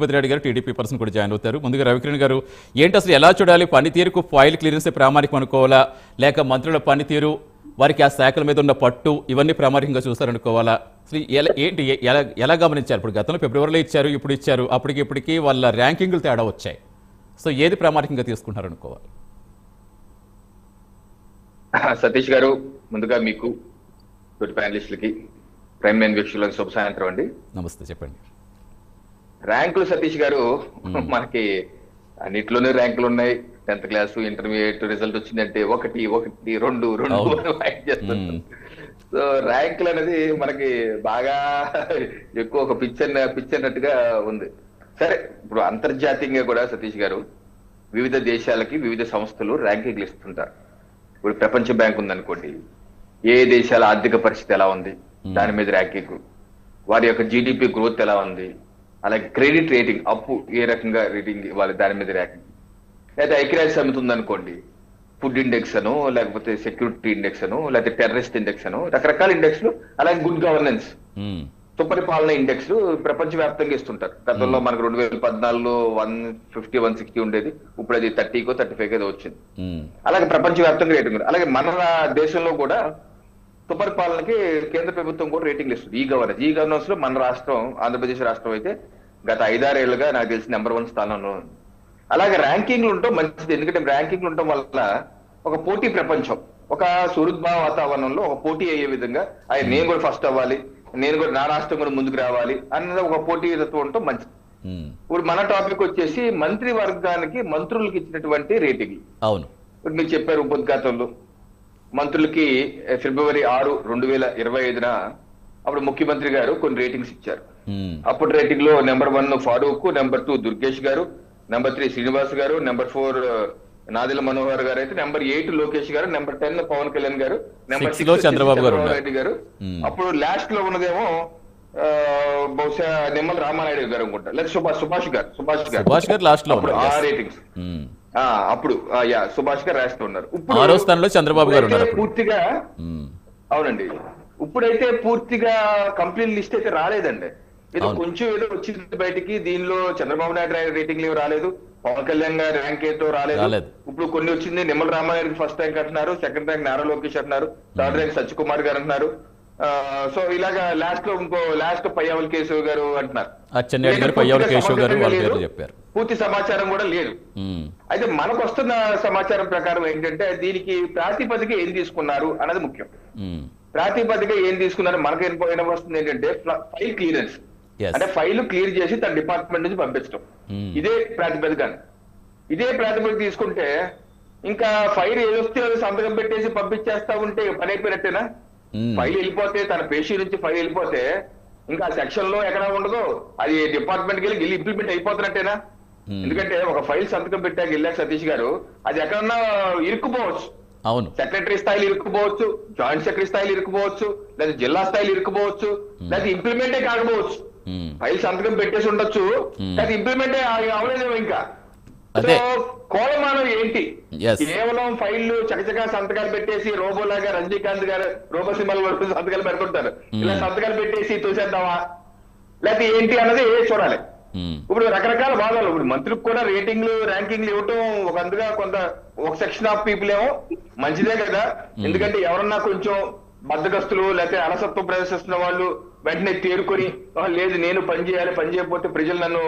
రెడ్డి గారు TDP person కూడా join అవుతారు. ముందుగా రవికిరణ్ గారు, ఏంటి అసలు ఎలా చూడాలి? పనితీరుకు ఫైల్ క్లియరెన్స్ ప్రామాణికం అనుకోవాలా, లేక మంత్రుల పనితీరు, వారికి ఆ శాఖల మీద ఉన్న పట్టు, ఇవన్నీ ప్రామాణికంగా చూస్తారనుకోవాలా? అసలు ఏంటి ఎలా గమనించారు? ఇప్పుడు గతంలో ఫిబ్రవరిలో ఇచ్చారు, ఇప్పుడు ఇచ్చారు, ఇప్పటికి వాళ్ళ ర్యాంకింగ్లు తేడా వచ్చాయి. సో ఏది ప్రామాణికంగా తీసుకుంటారు అనుకోవాలి? సతీష్ గారు, ముందుగా మీకు తోటి ప్యానలిస్టులకి, ప్రైమ్ లైన్ వీక్షకులకు శుభ సాయంత్రం అండి. నమస్తే, చెప్పండి. ర్యాంకులు సతీష్ గారు, మనకి అన్నిట్లోనే ర్యాంకులు ఉన్నాయి. 10th క్లాస్, ఇంటర్మీడియట్ రిజల్ట్ వచ్చిందంటే 1 1 2 2 ర్యాంక్ చేస్తుంది. సో ర్యాంకులు అనేది మనకి బాగా ఎక్కువ ఒక పిచ్చన్నట్టుగా ఉంది. సరే, ఇప్పుడు అంతర్జాతీయంగా కూడా సతీష్ గారు వివిధ దేశాలకి వివిధ సంస్థలు ర్యాంకింగ్లు ఇస్తుంటారు. ఇప్పుడు ప్రపంచ బ్యాంక్ ఉందనుకోండి, ఏ దేశాల ఆర్థిక పరిస్థితి ఎలా ఉంది దాని మీద ర్యాంకింగ్, వారి యొక్క జీడిపి గ్రోత్ ఎలా ఉంది, అలాగే క్రెడిట్ రేటింగ్, అప్పు ఏ రకంగా రేటింగ్ ఇవ్వాలి దాని మీద ర్యాంకింగ్. లేదా ఐక్యరాజ్య సమితి ఉందనుకోండి, ఫుడ్ ఇండెక్స్ అను, లేకపోతే సెక్యూరిటీ ఇండెక్స్ అను, లేకపోతే టెర్రరిస్ట్ ఇండెక్స్ అను, రకరకాల ఇండెక్స్లు, అలాగే గుడ్ గవర్నెన్స్, సుపరిపాలన ఇండెక్స్ ప్రపంచవ్యాప్తంగా ఇస్తుంటారు. గతంలో మనకు 2014లో 150 160 ఉండేది, ఇప్పుడు అది 30కో 35కో వచ్చింది. అలాగే ప్రపంచవ్యాప్తంగా రేటింగ్. అలాగే మన దేశంలో కూడా సుపరిపాలనకి కేంద్ర ప్రభుత్వం కూడా రేటింగ్లు ఇస్తుంది. ఈ గవర్నెన్స్ లో మన రాష్ట్రం, ఆంధ్రప్రదేశ్ రాష్ట్రం అయితే గత 5-6 ఏళ్లుగా నాకు తెలిసి నెంబర్ 1 స్థానంలో ఉంది. అలాగే ర్యాంకింగ్లు ఉండటం మంచిది, ఎందుకంటే ర్యాంకింగ్లు ఉండటం వల్ల ఒక పోటీ ప్రపంచం, ఒక సుహృద్భావ వాతావరణంలో ఒక పోటీ అయ్యే విధంగా నేను కూడా ఫస్ట్ అవ్వాలి, నేను కూడా నా రాష్ట్రం కూడా ముందుకు రావాలి అన్నది ఒక పోటీ తత్వం ఉండటం మంచిది. ఇప్పుడు మన టాపిక్ వచ్చేసి మంత్రి వర్గానికి మంత్రులకు ఇచ్చినటువంటి రేటింగ్. అవును, ఇప్పుడు మీరు చెప్పారు ఉపోద్ఘాతంలో మంత్రులకి ఫిబ్రవరి 6, 2025 అప్పుడు ముఖ్యమంత్రి గారు కొన్ని రేటింగ్స్ ఇచ్చారు. అప్పుడు రేటింగ్ లో నెంబర్ 1 ఫారూక్, నెంబర్ 2 దుర్గేష్ గారు, నెంబర్ 3 శ్రీనివాస్ గారు, నెంబర్ 4 నాదిల మనోహర్ గారు అయితే, నెంబర్ 8 లోకేష్ గారు, నెంబర్ 10 పవన్ కళ్యాణ్ గారు, నెంబర్ 6 చంద్రబాబు రెడ్డి గారు. అప్పుడు లాస్ట్ లో ఉన్నదేమో బహుశా నిమ్మల రామానాయుడు గారు అనుకుంటా, లేదా సుభాష్ గారు లాస్ట్ లో ఆ రేటింగ్స్. అప్పుడు సుభాష్ గారు రాస్తూ ఉన్నారు. ఇప్పుడు చంద్రబాబు గారు పూర్తిగా, అవునండి, ఇప్పుడైతే పూర్తిగా కంప్లీట్ లిస్ట్ అయితే రాలేదండి. ఏదో కొంచెం ఏదో వచ్చింది బయటికి. దీనిలో చంద్రబాబు నాయుడు రేటింగ్ రాలేదు, పవన్ కళ్యాణ్ గారి ర్యాంక్ ఏదో రాలేదు. ఇప్పుడు కొన్ని వచ్చింది, నిమ్మల రామానాయుడు ఫస్ట్ ర్యాంక్ అంటున్నారు, సెకండ్ ర్యాంక్ నారా లోకేష్ అంటున్నారు, థర్డ్ ర్యాంక్ సత్యకుమార్ గారు అంటున్నారు. సో ఇలాగా లాస్ట్ లో పయ్యావుల కేశవ్ గారు అంటున్నారు. పూర్తి సమాచారం కూడా లేదు. అయితే మనకు వస్తున్న సమాచారం ప్రకారం ఏంటంటే, దీనికి ప్రాతిపదిక ఏం తీసుకున్నారు అన్నది ముఖ్యం. ప్రాతిపదిక ఏం తీసుకున్నారు మనకు ఏం వస్తుంది ఏంటంటే, ఫైల్ క్లియరెన్స్, అంటే ఫైల్ క్లియర్ చేసి తన డిపార్ట్మెంట్ నుంచి పంపించడం. ఇదే ప్రాతిపదిక తీసుకుంటే, ఇంకా ఫైల్ ఏదొస్తే సంతకం పెట్టేసి పంపించేస్తా ఉంటే పని అయిపోయినట్టేనా? ఫైల్ వెళ్ళిపోతే, తన పేషీ నుంచి ఫైల్ వెళ్ళిపోతే ఇంకా సెక్షన్ లో ఎక్కడ ఉండదు, అది డిపార్ట్మెంట్ కి వెళ్ళి ఇంప్లిమెంట్ అయిపోతున్నట్టేనా? ఎందుకంటే ఒక ఫైల్ సంతకం పెట్టాక వెళ్ళాక సతీష్ గారు, అది ఎక్కడన్నా ఇరుక్కుపోవచ్చు. అవును, సెక్రటరీ స్థాయిలో ఇరుక్కుపోవచ్చు, జాయింట్ సెక్రటరీ స్థాయిలో ఇరుక్కుపోవచ్చు, లేదా జిల్లా స్థాయిలో ఇరుక్కుపోవచ్చు, లేదా ఇంప్లిమెంటే కాకపోవచ్చు. ఫైల్ సంతకం పెట్టేసి ఉండొచ్చు, అది ఇంప్లిమెంటే అవలేదేమో. ఇంకా కోలమానం ఏంటి? కేవలం ఫైళ్లు చకచకా సంతకాలు పెట్టేసి రోబోలాగా రజనీకాంత్ గారు రోబో సినిమాల వరకు సంతకాలు పెడుతుంటారు, ఇలా సంతకాలు పెట్టేసి తోసేద్దామా లేకపోతే ఏంటి అన్నది చూడాలి. ఇప్పుడు రకరకాల వాదాలు, ఇప్పుడు మంత్రులకు కూడా ర్యాంకింగ్లు ఇవ్వటం ఒక అందుగా ఒక సెక్షన్ ఆఫ్ పీపుల్ ఏమో మంచిదే కదా. ఎందుకంటే ఎవరన్నా కొంచెం బద్దగస్తులు లేకపోతే అలసత్వం ప్రదర్శిస్తున్న వాళ్ళు వెంటనే తేరుకొని, లేదు నేను పని చేయకపోతే ప్రజలు నన్ను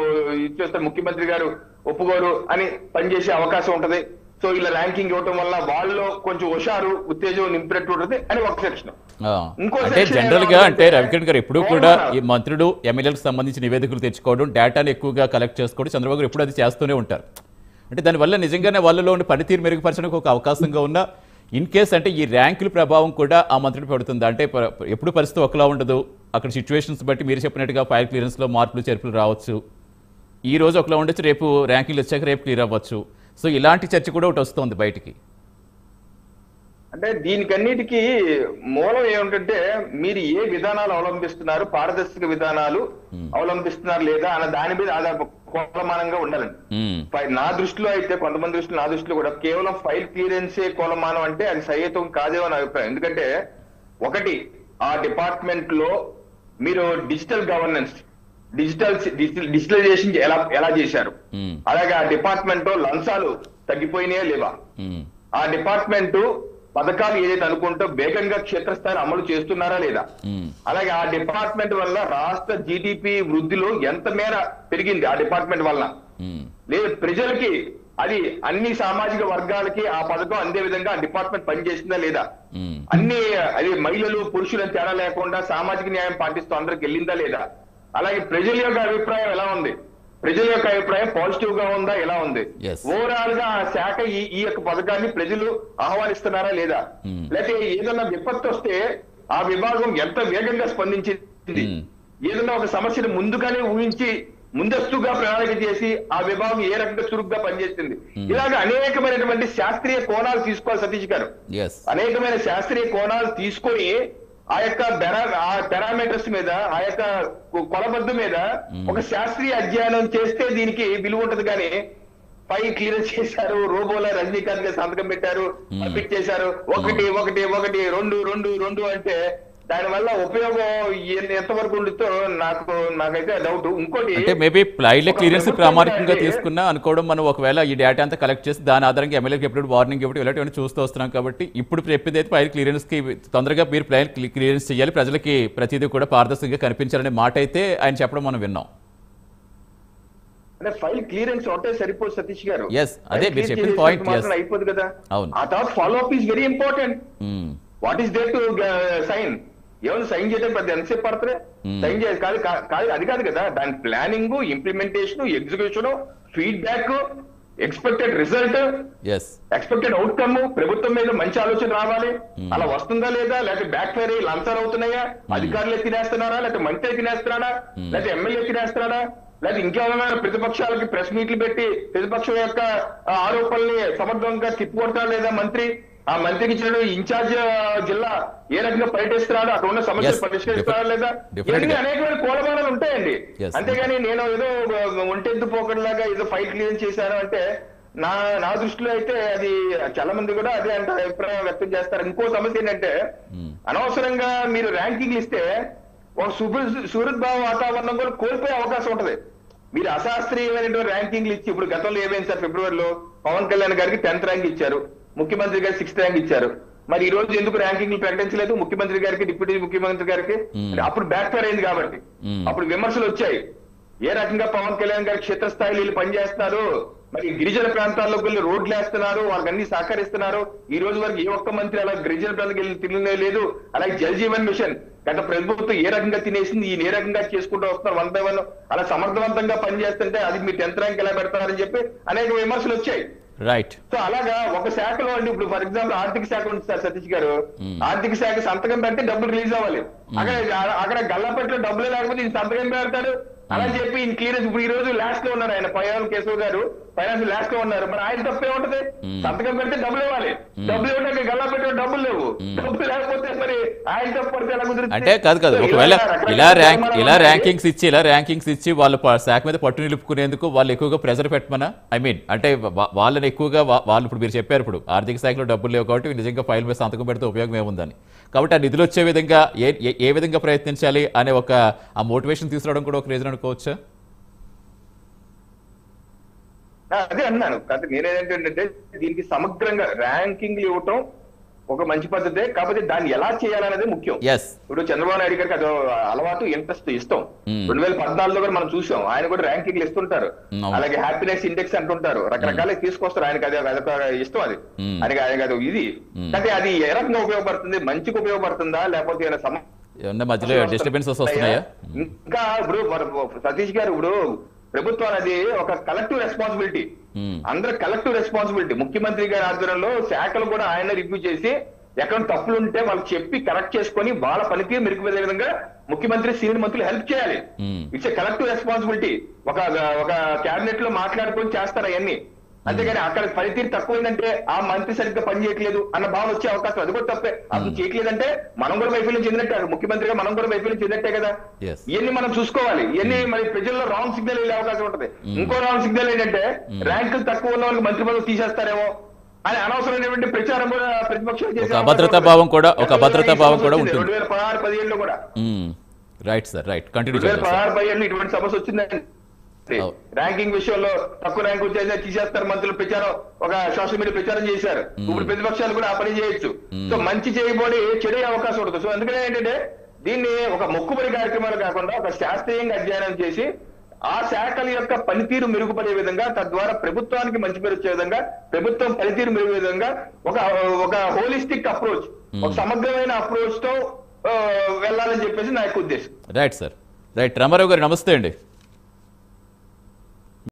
ఇచ్చేస్తారు, ముఖ్యమంత్రి గారు ఒప్పుకోరు అని పనిచేసే అవకాశం ఉంటది. సో ఇలా ర్యాంకింగ్ ఇవ్వటం వల్ల వాళ్ళు కొంచెం హుషారు, ఉత్తేజం నింపినట్టు ఉంటుంది అని ఒక సెక్షన్. అంటే జనరల్ గా, అంటే రవికిరణ్ గారు ఎప్పుడు కూడా ఈ మంత్రులు ఎమ్మెల్యేలకు సంబంధించి నివేదికలు తెచ్చుకోవడం, డేటాను ఎక్కువగా కలెక్ట్ చేసుకోవడం చంద్రబాబు గారు ఎప్పుడు అది చేస్తూనే ఉంటారు. అంటే దానివల్ల నిజంగానే వాళ్ళలో ఉండే పనితీరు మెరుగుపరచడానికి ఒక అవకాశంగా ఉన్న ఇన్ కేస్ అంటే ఈ ర్యాంకుల ప్రభావం కూడా ఆ మంత్రులు పడుతుంది. అంటే ఎప్పుడు పరిస్థితి ఒకలా ఉండదు, అక్కడ సిచ్యువేషన్స్ బట్టి మీరు చెప్పినట్టుగా ఫైల్ క్లియరెన్స్లో మార్పులు చేర్పులు రావచ్చు. ఈ రోజు ఒకలా ఉండొచ్చు, రేపు ర్యాంకులు వచ్చాక రేపు క్లియర్ అవ్వచ్చు. సో ఇలాంటి చర్చ కూడా ఒకటి వస్తుంది బయటికి. అంటే దీనికన్నిటికీ మూలం ఏమిటంటే, మీరు ఏ విధానాలు అవలంబిస్తున్నారు, పారదర్శక విధానాలు అవలంబిస్తున్నారు లేదా అన్న దాని మీద కోలమానంగా ఉండాలండి. నా దృష్టిలో అయితే, కొంతమంది దృష్టిలో, నా దృష్టిలో కూడా కేవలం ఫైల్ క్లియరెన్సే కోలమానం అంటే అది సహేతం కాదేమో అని అభిప్రాయం. ఎందుకంటే ఒకటి, ఆ డిపార్ట్మెంట్ లో మీరు డిజిటల్ గవర్నెన్స్ డిజిటలైజేషన్ ఎలా చేశారు, అలాగే ఆ డిపార్ట్మెంట్ లంచాలు తగ్గిపోయినాయా లేవా, ఆ డిపార్ట్మెంట్ పథకాలు ఏదైతే అనుకుంటూ వేగంగా క్షేత్రస్థాయిలో అమలు చేస్తున్నారా లేదా, అలాగే ఆ డిపార్ట్మెంట్ వల్ల రాష్ట్ర జీడిపి వృద్ధిలో ఎంత మేర పెరిగింది ఆ డిపార్ట్మెంట్ వల్ల, లేదు ప్రజలకి అది అన్ని సామాజిక వర్గాలకి ఆ పథకం అందే విధంగా ఆ డిపార్ట్మెంట్ పనిచేసిందా లేదా, అన్ని అది మహిళలు పురుషులను తేడా లేకుండా సామాజిక న్యాయం పాటిస్తూ అందరికి వెళ్ళిందా లేదా, అలాగే ప్రజల యొక్క అభిప్రాయం ఎలా ఉంది, ప్రజల యొక్క అభిప్రాయం పాజిటివ్ గా ఉందా ఎలా ఉంది, ఓవరాల్ గా ఆ శాఖ ఈ యొక్క పథకాన్ని ప్రజలు ఆహ్వానిస్తున్నారా లేదా, లేకపోతే ఏదైనా విపత్తు వస్తే ఆ విభాగం ఎంత వేగంగా స్పందించింది, ఏదైనా ఒక సమస్యను ముందుగానే ఊహించి ముందస్తుగా ప్రణాళిక చేసి ఆ విభాగం ఏ రకంగా చురుగ్గా పనిచేస్తుంది, ఇలాగ అనేకమైనటువంటి శాస్త్రీయ కోణాలు తీసుకోవాలి సతీష్ గారు, అనేకమైన శాస్త్రీయ కోణాలు తీసుకొని ఆ యొక్క పారామీటర్స్ మీద ఆ యొక్క కొలబద్దు మీద ఒక శాస్త్రీయ అధ్యయనం చేస్తే దీనికి విలువ ఉంటది. కానీ ఫైల్ క్లియరెన్స్ చేశారు, రోబోల రజనీకాంత్ గారు సంతకం పెట్టారు, పంపించేశారు, ఒకటి ఒకటి ఒకటి రెండు రెండు రెండు అంటే దానివల్ల ఉపయోగం ఎంతవరకు ఉంటుందో నాకైతే డౌట్. ఇంకోటి అంటే మేబీ ప్లైల క్లియరెన్స్ ప్రామాణికంగా తీసుకున్నా అనుకోవడం, మనం ఒకవేళ ఈ డేటా అంతా కలెక్ట్ చేసి దాని ఆధారంగా ఎమ్మెల్యేకి ఎప్పుడు వార్నింగ్ ఇవ్వడం ఇలాంటివన్నీ చూస్తూ వస్తున్నాం. కాబట్టి ఇప్పుడు చెప్పింది అయితే ప్లైల్ క్లియరెన్స్కి తొందరగా మీరు ప్లైల్ క్లియరెన్స్ చేయాలి, ప్రజలకి ప్రతిదీ కూడా పారదర్శకంగా కనిపించాలనే మాట అయితే ఆయన చెప్పడం మనం విన్నాం. అంటే ఫైల్ క్లియరెన్స్ ఒకటే సరిపోదు సతీష్ గారు. అదే మీరు చెప్పిన పాయింట్ అయిపోదు కదా. అవును, ఆ తర్వాత follow up is very important. What is there to sign, ఎవరు సైన్ చేయడం పెద్ద ఎంతసేపు పడుతుంది, సైన్ చేయాలి కాదు అది కాదు కదా. దాని planning, implementation, execution, feedback, expected result, expected outcome, ప్రభుత్వం మీద మంచి ఆలోచన రావాలి, అలా వస్తుందా లేదా, లేకపోతే బ్యాక్ ఫైర్ అయ్యి లంచాలు అవుతున్నాయా, అధికారులు తినేస్తున్నారా, లేకపోతే మంత్రి తినేస్తున్నాడా, లేకపోతే ఎమ్మెల్యే తినేస్తున్నాడా, లేకపోతే ఇంకేమైనా ప్రతిపక్షాలకి ప్రెస్ మీట్లు పెట్టి ప్రతిపక్షం యొక్క ఆరోపణల్ని సమర్థంగా తిప్పుకొడతాడా లేదా మంత్రి, ఆ మంత్రికి ఇచ్చిన ఇన్ఛార్జ్ జిల్లా ఏ రకంగా పర్యటిస్తున్నాడు, అక్కడ ఉన్న సమస్యలు పరిష్కరిస్తారా లేదా, ఇవన్నీ అనేకమైన కోలమానాలు ఉంటాయండి. అంతేగాని నేను ఏదో ఒంటెద్దు పోకడలాగా ఏదో ఫైల్ క్లియర్ చేశాను అంటే నా దృష్టిలో అయితే అది చాలా మంది కూడా అదే అంటే అభిప్రాయం వ్యక్తం చేస్తారు. ఇంకో సమస్య ఏంటంటే అనవసరంగా మీరు ర్యాంకింగ్లు ఇస్తే ఒక సుహృద్భావ వాతావరణం కూడా కోల్పోయే అవకాశం ఉంటది. మీరు అశాస్త్రీయమైనటువంటి ర్యాంకింగ్లు ఇచ్చి, ఇప్పుడు గతంలో ఏమైంది సార్, ఫిబ్రవరిలో పవన్ కళ్యాణ్ గారికి 10th ర్యాంక్ ఇచ్చారు, ముఖ్యమంత్రి గారికి 6th ర్యాంక్ ఇచ్చారు. మరి ఈ రోజు ఎందుకు ర్యాంకింగ్లు ప్రకటించలేదు ముఖ్యమంత్రి గారికి, డిప్యూటీ ముఖ్యమంత్రి గారికి? అప్పుడు బ్యాక్ ఫైర్ అయింది కాబట్టి అప్పుడు విమర్శలు వచ్చాయి. ఏ రకంగా పవన్ కళ్యాణ్ గారి క్షేత్రస్థాయిలో వీళ్ళు పనిచేస్తున్నారు, మరి గిరిజన ప్రాంతాల్లోకి వెళ్ళి రోడ్లు వేస్తున్నారు, వాళ్ళకి అన్ని సహకరిస్తున్నారు. ఈ రోజు వరకు ఏ ఒక్క మంత్రి అలా గిరిజన ప్రాంతాలకు వెళ్ళి తినే లేదు. అలాగే జల్ జీవన్ మిషన్ గత ప్రభుత్వం ఏ రకంగా తినేసింది, ఈయన ఏ రకంగా చేసుకుంటూ వస్తున్నారు, 1 by 1 అలా సమర్థవంతంగా పనిచేస్తుంటే అది మీరు 10th ర్యాంక్ ఎలా పెడతారని చెప్పి అనేక విమర్శలు వచ్చాయి. రైట్. సో అలాగా ఒక శాఖలో అండి, ఇప్పుడు ఫర్ ఎగ్జాంపుల్ ఆర్థిక శాఖ ఉంది సార్ సతీష్ గారు, ఆర్థిక శాఖ సంతకం పెడితే డబ్బులు రిలీజ్ అవ్వాలి, అక్కడ గల్లాపట్లో డబ్బులే లేకపోతే ఈ సంతకం పెడతాడు అలా చెప్పి ఈయన క్లియరెన్స్. ఇప్పుడు ఈ రోజు లాస్ట్ లో ఉన్నారు ఆయన పయ్యాల కేశవ్ గారు, ఫైనాన్స్ లాస్ట్ లో ఉన్నారు. మరి ఆయన తప్పే ఉంటది, సంతకం పెడితే డబ్బులు ఇవ్వాలి, డబ్బులు ఇవ్వడానికి గల్లా పెట్టే డబ్బులు లేవు, డబ్బులు లేకపోతే మరి ఆయన తప్పు పడితే ఎలా కుదురుతుంది? అంటే కాదు ఒకవేళ ఇలా ర్యాంకింగ్స్ ఇచ్చి వాళ్ళ శాఖ మీద పట్టు నిలుపుకునేందుకు వాళ్ళు ఎక్కువగా ప్రెజర్ పెట్టమనా? ఐ మీన్ అంటే వాళ్ళని ఎక్కువగా వాళ్ళు ఇప్పుడు మీరు చెప్పారు, ఇప్పుడు ఆర్థిక శాఖలో డబ్బులు లేవు కాబట్టి నిజంగా ఫైల్ మీద సంతకం పెడితే ఉపయోగం ఏముందని, కాబట్టి ఆ నిధులు వచ్చే విధంగా ఏ విధంగా ప్రయత్నించాలి అనే ఒక ఆ మోటివేషన్ తీసుకురావడం కూడా ఒక రీజన్ అనుకోవచ్చా? అదే అన్నాను కాదు, నేనేంటంటే దీనికి సమగ్రంగా ర్యాంకింగ్లు ఇవ్వటం ఒక మంచి పద్ధతే, కాకపోతే దాన్ని ఎలా చేయాలనేది ముఖ్యం. ఇప్పుడు చంద్రబాబు నాయుడు గారికి అదో అలవాటు, ఇంట్రెస్ట్, ఇష్టం. 2014లో కూడా మనం చూసాం, ఆయన కూడా ర్యాంకింగ్లు ఇస్తుంటారు. అలాగే హ్యాపీనెస్ ఇండెక్స్ అంటుంటారు, రకరకాల తీసుకొస్తారు. ఆయనకి అదొక ఇష్టం, అది ఆయనకి అది ఇది. అంటే అది ఏ రకంగా ఉపయోగపడుతుంది, మంచికి ఉపయోగపడుతుందా లేకపోతే మధ్యలో డిస్టర్బెన్సెస్ వస్తున్నాయా? ఇంకా ఇప్పుడు సతీష్ గారు, ఇప్పుడు ప్రభుత్వం అనేది ఒక కలెక్టివ్ రెస్పాన్సిబిలిటీ, అందరూ కలెక్టివ్ రెస్పాన్సిబిలిటీ. ముఖ్యమంత్రి గారి ఆధ్వర్యంలో శాఖలు కూడా ఆయన రివ్యూ చేసి ఎక్కడ తప్పులు ఉంటే వాళ్ళకి చెప్పి కరెక్ట్ చేసుకొని వాళ్ళ పనితీరు మెరుగుపడే విధంగా ముఖ్యమంత్రి, సీనియర్ మంత్రులు హెల్ప్ చేయాలి. It's a collective responsibility. ఒక క్యాబినెట్ లో మాట్లాడుకొని చేస్తారు అవన్నీ. అంతేగాని అక్కడ పనితీరు తక్కువైందంటే ఆ మంత్రి సరిగ్గా పని చేయట్లేదు అన్న భావన వచ్చే అవకాశం, అది కూడా తప్పే. అసలు చేయట్లేదంటే మనం కూడా వైఫల్యం చెందినట్టే, ముఖ్యమంత్రిగా మనం కూడా వైఫల్యం చెందినట్టే కదా. ఇవన్నీ మనం చూసుకోవాలి. ఇవన్నీ మరి ప్రజల్లో రాంగ్ సిగ్నల్ వెళ్ళే అవకాశం ఉంటుంది. ఇంకో రాంగ్ సిగ్నల్ ఏంటంటే ర్యాంకులు తక్కువ ఉన్న వాళ్ళకి మంత్రి పదవులు తీసేస్తారేమో అని అనవసరమైనటువంటి ప్రచారం కూడా ప్రతిపక్షాలు చేసే అభద్రతా భావం కూడా ఉంటుంది. 2016-17లో కూడా రైట్ సార్, రైట్, కంటిన్యూ చేద్దాం సార్. 2016 ఇటువంటి సమస్య వచ్చిందండి. Oh. ర్యాంకింగ్ విషయంలో తక్కువ ర్యాంక్ వచ్చేసి తీసేస్తారు మంత్రులు ప్రచారం, ఒక సోషల్ మీడియా ప్రచారం చేశారు. ఇప్పుడు ప్రతిపక్షాలు కూడా ఆ పని చేయొచ్చు. సో మంచి చేయబోడి చెడే అవకాశం ఉంటుంది. సో అందుకనే ఏంటంటే దీన్ని ఒక మొక్కుబడి కార్యక్రమాలు కాకుండా ఒక శాస్త్రీయంగా అధ్యయనం చేసి ఆ శాఖల యొక్క పనితీరు మెరుగుపడే విధంగా, తద్వారా ప్రభుత్వానికి మంచి పేరు వచ్చే విధంగా, ప్రభుత్వం పనితీరు మెరుగు విధంగా ఒక హోలిస్టిక్ అప్రోచ్, ఒక సమగ్రమైన అప్రోచ్ తో వెళ్ళాలని చెప్పేసి నా యొక్క ఉద్దేశం. Right sir, right. రామారావు గారు నమస్తే అండి.